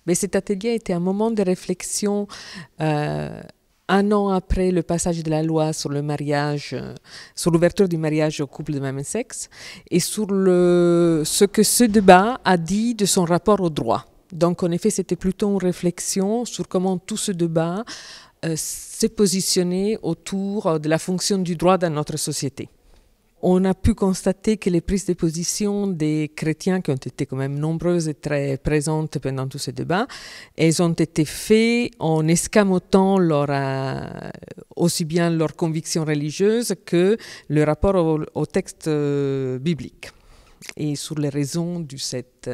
Mais cet atelier était un moment de réflexion un an après le passage de la loi sur le mariage, sur l'ouverture du mariage aux couples de même sexe, et sur ce que ce débat a dit de son rapport au droit. Donc en effet, c'était plutôt une réflexion sur comment tout ce débat s'est positionné autour de la fonction du droit dans notre société. On a pu constater que les prises de position des chrétiens, qui ont été quand même nombreuses et très présentes pendant tous ces débats, elles ont été faites en escamotant aussi bien leurs convictions religieuses que le rapport au texte biblique. Et sur les raisons de cette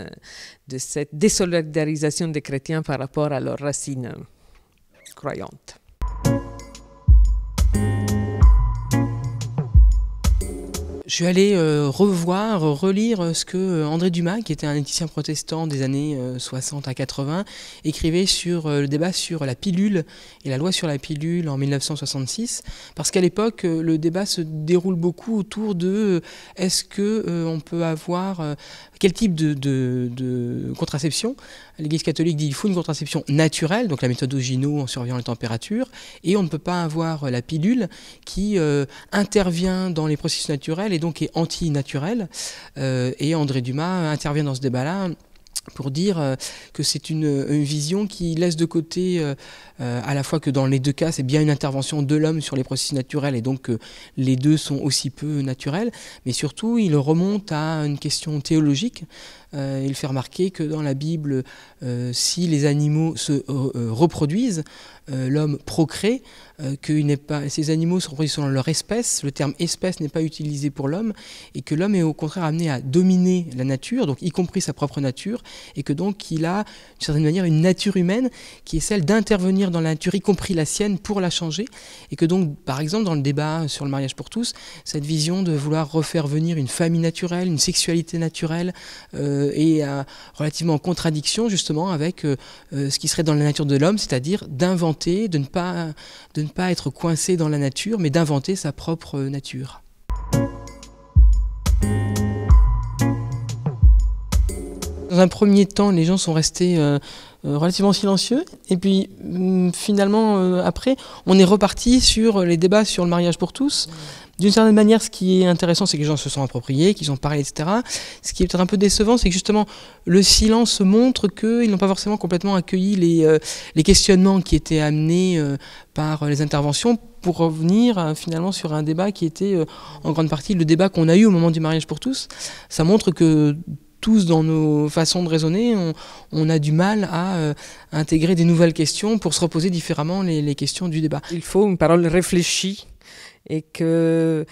désolidarisation des chrétiens par rapport à leurs racines croyantes. Je suis allé relire ce que André Dumas, qui était un éthicien protestant des années 60 à 80, écrivait sur le débat sur la pilule et la loi sur la pilule en 1966, parce qu'à l'époque, le débat se déroule beaucoup autour de est-ce que on peut avoir quel type de contraception. L'Église catholique dit qu'il faut une contraception naturelle, donc la méthode Ogino en surveillant les températures, et on ne peut pas avoir la pilule qui intervient dans les processus naturels et donc est anti-naturelle. Et André Dumas intervient dans ce débat-là pour dire que c'est une vision qui laisse de côté à la fois que dans les deux cas c'est bien une intervention de l'homme sur les processus naturels et donc les deux sont aussi peu naturels, mais surtout il remonte à une question théologique. Il fait remarquer que dans la Bible, si les animaux se reproduisent, l'homme procrée, ces animaux se reproduisent selon leur espèce, le terme espèce n'est pas utilisé pour l'homme, et que l'homme est au contraire amené à dominer la nature, donc y compris sa propre nature, et que donc il a d'une certaine manière une nature humaine qui est celle d'intervenir dans la nature, y compris la sienne, pour la changer, et que donc par exemple dans le débat sur le mariage pour tous, cette vision de vouloir refaire venir une famille naturelle, une sexualité naturelle, et relativement en contradiction justement avec ce qui serait dans la nature de l'homme, c'est-à-dire d'inventer, de ne pas être coincé dans la nature, mais d'inventer sa propre nature. Dans un premier temps, les gens sont restés relativement silencieux, et puis finalement, après, on est reparti sur les débats sur le mariage pour tous. D'une certaine manière, ce qui est intéressant, c'est que les gens se sont appropriés, qu'ils ont parlé, etc. Ce qui est peut-être un peu décevant, c'est que justement, le silence montre qu'ils n'ont pas forcément complètement accueilli les questionnements qui étaient amenés par les interventions pour revenir finalement sur un débat qui était en grande partie le débat qu'on a eu au moment du mariage pour tous. Ça montre que tous, dans nos façons de raisonner, on a du mal à intégrer des nouvelles questions pour se reposer différemment les questions du débat. Il faut une parole réfléchie. Et que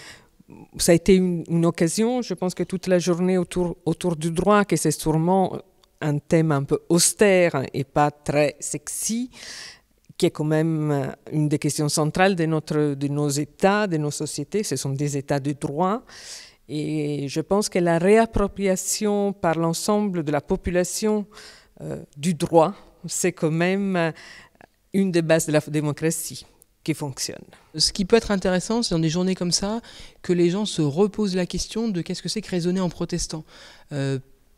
ça a été une occasion, je pense que toute la journée autour du droit, que c'est sûrement un thème un peu austère et pas très sexy, qui est quand même une des questions centrales de nos États, de nos sociétés. Ce sont des États de droit. Et je pense que la réappropriation par l'ensemble de la population du droit, c'est quand même une des bases de la démocratie qui fonctionne. Ce qui peut être intéressant, c'est dans des journées comme ça, que les gens se reposent la question de qu'est-ce que c'est que raisonner en protestant.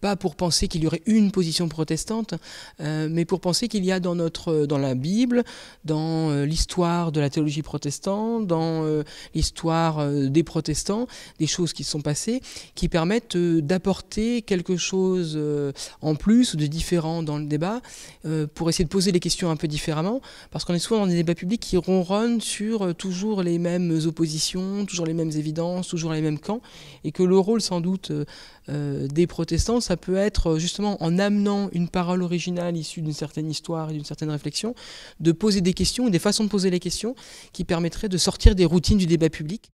Pas pour penser qu'il y aurait une position protestante, mais pour penser qu'il y a dans la Bible, dans l'histoire de la théologie protestante, dans l'histoire des protestants, des choses qui se sont passées, qui permettent d'apporter quelque chose en plus ou de différent dans le débat, pour essayer de poser les questions un peu différemment, parce qu'on est souvent dans des débats publics qui ronronnent sur toujours les mêmes oppositions, toujours les mêmes évidences, toujours les mêmes camps, et que le rôle sans doute des protestants, ça peut être justement en amenant une parole originale issue d'une certaine histoire et d'une certaine réflexion, de poser des questions, des façons de poser les questions qui permettraient de sortir des routines du débat public.